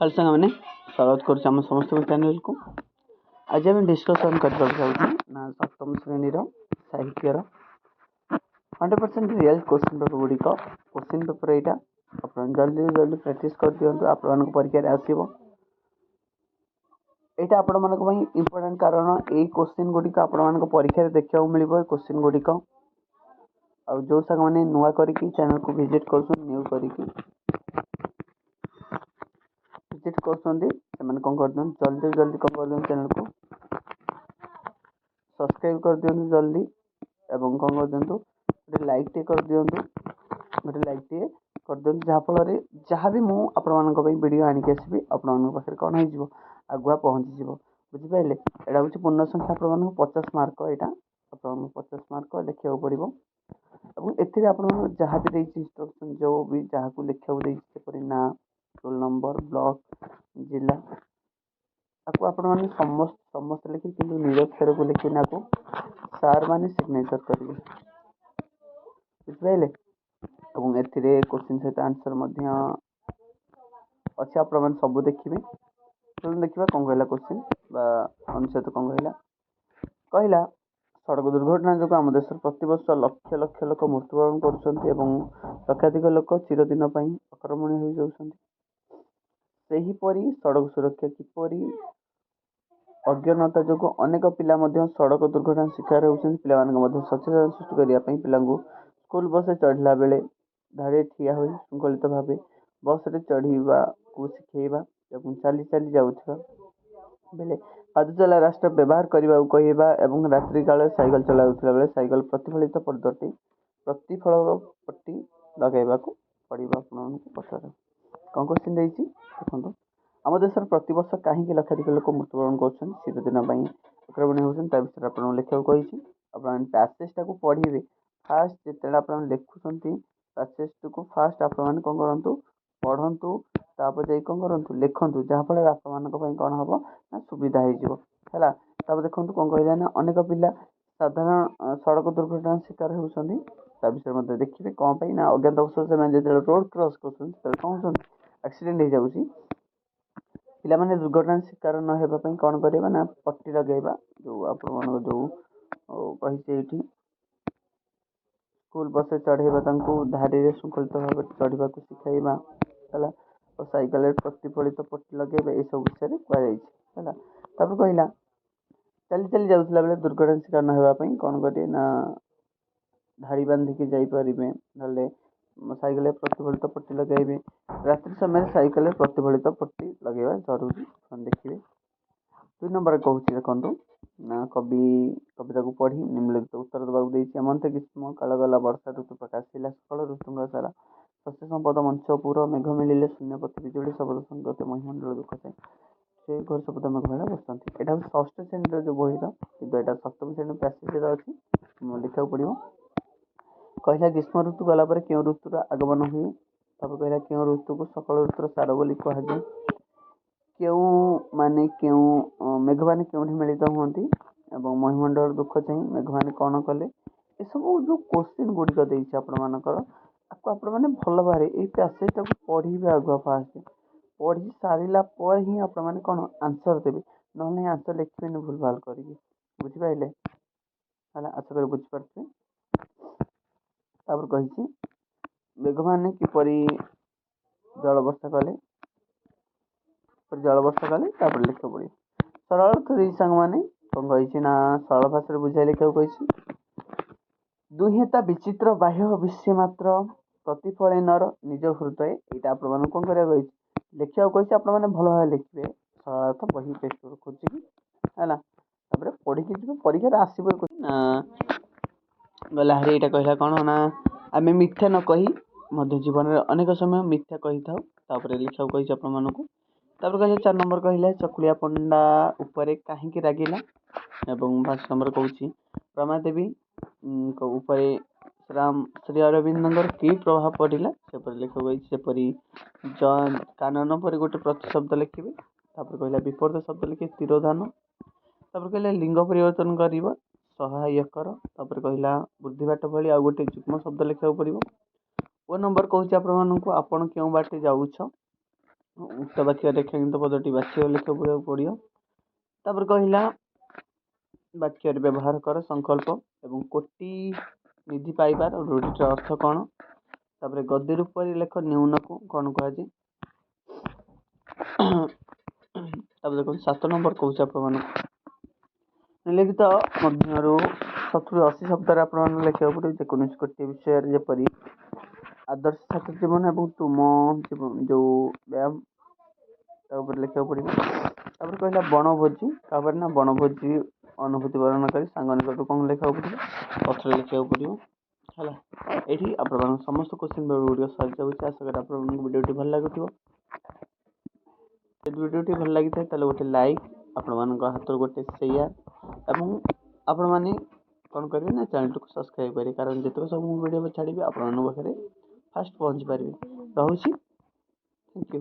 Hello सामने स्वागत कर समस्त चैनल को। आज आम डिस्कसन करने ना सप्तम श्रेणी साहित्यर 100% रियल क्वेश्चन पेपर गुड़िक क्वेश्चन पेपर यहाँ आप जल्दी जल्दी प्रैक्टिस कर दिखाँ आपण परीक्षा आसो यहाँ आपण मान इम्पोर्टाट कारण यही क्वेश्चन गुड़िक आपण परीक्षा देखा मिल क्वेश्चन गुड़िक आ जो साग मैंने नुआ करके चैनल को विजिट कर न्यू करके विजिट कर कौन कर जल्दी जल्दी कौन कर चैनल को सब्सक्राइब कर दिखाँ जल्दी एवं कौन कर दिखाँ गोटे लाइक टे कर दिखाँ गोटे लाइक टे कर दिखाँ जहाँफल जहाँ भी मुझे वीडियो आणिक आसबि आपण पाखे कौन हो आगुआ पहुँची बुझिपारे। यहाँ हूँ पूर्ण संख्या आप 50 मार्क यहाँ आप 50 मार्क लिखा पड़ो और आप जहाँ भी इंस्ट्रक्शन जो भी जहाँ को लिखा ना रोल नंबर ब्लॉक जिला आपको आपण मैंने समस्त समस्त लिखी कि निरक्षर को लिखी ना सार मैंने सिग्नेचर करेंगे बुझिपारे। और ए क्वेश्चन सहित आंसर अच्छे आप सब देखिए देखा कौन कहला क्वेश्चन अनुच्छेद कौन कहला सड़क दुर्घटना जो आम देश प्रत वर्ष लक्ष लक्ष लोक मृत्युवरण कर लक्षाधिक लोक चिरदिन अकर्मण्य हो जाती। सड़क सुरक्षा किपरि अज्ञानता जो अनेक पिला सड़क दुर्घटना शिकार होती पिला सचेतन सृष्टि करने पिला स्कूल बस चढ़ला बेले धाड़े ठिया हो श्रृंखलित भाव बस चढ़ा को शिखेबा चली चली जाऊा बेले पाद चला रास्ता व्यवहार करने को कहवा और रात्रि काल साइकेल चलाऊला बेले साइकेल प्रतिफलित प्रतिफल पट्टी लगेगा पड़ो पचार कौन क्वेश्चन देखो आम देश प्रत वर्ष कहीं लक्षाधिक लोक मृत्युवरण कर शीतदिन आक्रमण होती आप लिखा कही पैसेजटा को पढ़े फास्ट जिते आप लिखुंट पैसेज को फास्ट आप कौन करूँ पढ़ु तापर जा कौन करूँ लिखु जहाँफल आप कौन हम ना सुविधा हो देखो कौन कहला ना अनेक पिला साधारण सड़क दुर्घटना शिकार होती विषय देखिए कौन पाई ना अज्ञात जो रोड क्रॉस कर कौन होती एक्सीडेंट हो जाऊँगी पिला माने दुर्घटना शिकार न होगापी कौन करवा ना पट्टी लगेगा जो आप जो कही स्कूल बस चढ़ेबा धाड़ी श्रृंखलित भाव चढ़ा को शिखाइबा है और साइकेल प्रतिफलित पट्टी लगे ये सब विषय कहला कहला चली चली जाऊला बेले दुर्घटना शिकार न होगापी कौन करेंगे ना धाड़ी बांधिकी जापरें ना साइकेल प्रतिफलित पट्टी लगे रात्रि समय साइकेल प्रतिफलित पट्टी लगे जरूरी देखिए। 2 नंबर कहूँ देखो ना कविता को पढ़ी निम्नलिखित उत्तर देवाक हेमंत ग्रीष्म काल गला वर्षा ऋतु प्रकाश सकल ऋतुंग सारा शस्य संपद मंच पूर मेघ मिले शून्यपति बिजुड़ी शब्द संगत महिमंडल दुख थाए से घर शब्द मेघ मेला बसती। यहाँ षष्ठ श्रेणी जो बही कि यहाँ सप्तम श्रेणी पैसेज अच्छी लिखा पड़ो कहला ग्रीष्म ऋतु गलापर क्यों ऋतुर आगमन हुए तब कहला क्यों ऋतु को सकल ऋतुर सार बोली कहुए क्यों माने क्यों मेघ मैंने क्यों मिलित हुए और महिमंडल दुख चाहिए मेघ मैंने कौन कले ये सब जो क्वेश्चन गुड़िक देती आपको आपण मैंने भल भाव ये पैसेजटा को पढ़े आगुआ फास्ट पढ़ी सारा पर ही आपण मैंने कौन आंसर देवे ना आंसर लिखे भूल भाल कर बुझिपारे। आशा कर बुझीपारे कही मेघ मैंने किपरि जल वर्षा कले जल वर्षा कले लिख पड़े सरल करी सांग मैंने कौन कही ना सरल भाषा बुझाई लिखा कही दुहेता विचित्र बाह्य विषय मात्र प्रतिफलनर निज हृदय यहाँ आप कौन करा लिखा कही आप भल भाव लिखे सरल बही पेज खोजिकी है पढ़ी जी परीक्षा आसो गला हरी यहाँ कहला कौन ना आम मिथ्या न कही मध्य जीवन में अनेक समय मिथ्या कही था लिखा कही आपको कहले 4 नंबर कहला चकुलिया पंडा उपरे कहीं रागिला एवं 5 नंबर कहूँ रमादेवी उपरे श्री अरविंद कि प्रभाव पड़ा से लिखा गई कानन पर गोटे प्रतिशब्द लिखे कहला विपरीत शब्द लिखे तिरोधान कहला लिंग परिवर्तन कर सहायकर कहला बुद्धिबाट भली आउ गोटे जुग्म शब्द लिखा पड़ो। 1 नंबर कहूँ आपको आपण क्यों बाटे जाऊछ ଉକ୍ତ ବାକ୍ୟ ରେଖାଙ୍କିତ ପଦଟି ବାଛିବାକୁ ଲେଖିବାକୁ ପଡ଼ିବ। ତାପରେ କହିଲା ବାକ୍ୟରେ ବ୍ୟବହାର କର ସଂକଳ୍ପ ଏବଂ କୋଟି ନିଧି ପାଇବାର ରୂଢ଼ିଟିର ଅର୍ଥ କ'ଣ। ତାପରେ ଗଦ୍ୟ ରୂପରେ ଲେଖ ନ୍ୟୁନକୁ କ'ଣ କୁହାଯାଏ। ତାପରେ ଦେଖନ୍ତୁ 7 ନମ୍ବର କହୁଛି ଆପଣମାନଙ୍କୁ ନିମ୍ନଲିଖିତ ମଧ୍ୟରୁ 70-80 ଶବ୍ଦରେ ଆପଣମାନଙ୍କୁ ଲେଖିବାକୁ ପଡ଼ିବ ଯେକୌଣସି ଗୋଟିଏ ବିଷୟରେ, ଯେପରି ଆଦର୍ଶ ଛାତ୍ର ଜୀବନ ଏବଂ ତୁମ ଯେଉଁ ବ୍ୟାୟାମ ତା ଉପରେ ଲେଖିବାକୁ ପଡ଼ିବ। ତାପରେ କହିଲା ବଣଭୋଜି, ତାପରେ ନା ବଣଭୋଜି ଅନୁଭୂତି ବର୍ଣ୍ଣନା କରି ସାଙ୍ଗ ନିକଟରୁ କ'ଣ ଲେଖିବାକୁ ପଡ଼ିବ, ପଛରେ ଲେଖିବାକୁ ପଡ଼ିବ ହେଲା। ଏଇଠି ଆପଣମାନଙ୍କ ସମସ୍ତ କୋଶ୍ଚିନ୍ ଗୁଡ଼ିକ ସରିଯାଉଛି। ଆଶା କରି ଆପଣମାନଙ୍କୁ ଭିଡ଼ିଓଟି ଭଲ ଲାଗୁଥିବ। ଯଦି ଭିଡ଼ିଓଟି ଭଲ ଲାଗିଥାଏ ତାହେଲେ ଗୋଟେ ଲାଇକ୍, ଆପଣମାନଙ୍କ ହାତରୁ ଗୋଟେ ସେୟାର ଏବଂ ଆପଣମାନେ କ'ଣ କରିବେ ନା ଚ୍ୟାନେଲଟିକୁ ସବସ୍କ୍ରାଇବ୍ କରିବେ, କାରଣ ଯେତେବେଳେ ସବୁ ମୁଁ ଭିଡ଼ିଓ ଛାଡ଼ିବି ଆପଣମାନଙ୍କ ପାଖରେ ଫାଷ୍ଟ ପହଞ୍ଚି ପାରିବେ। ରହୁଛି, ଥ୍ୟାଙ୍କ ୟୁ।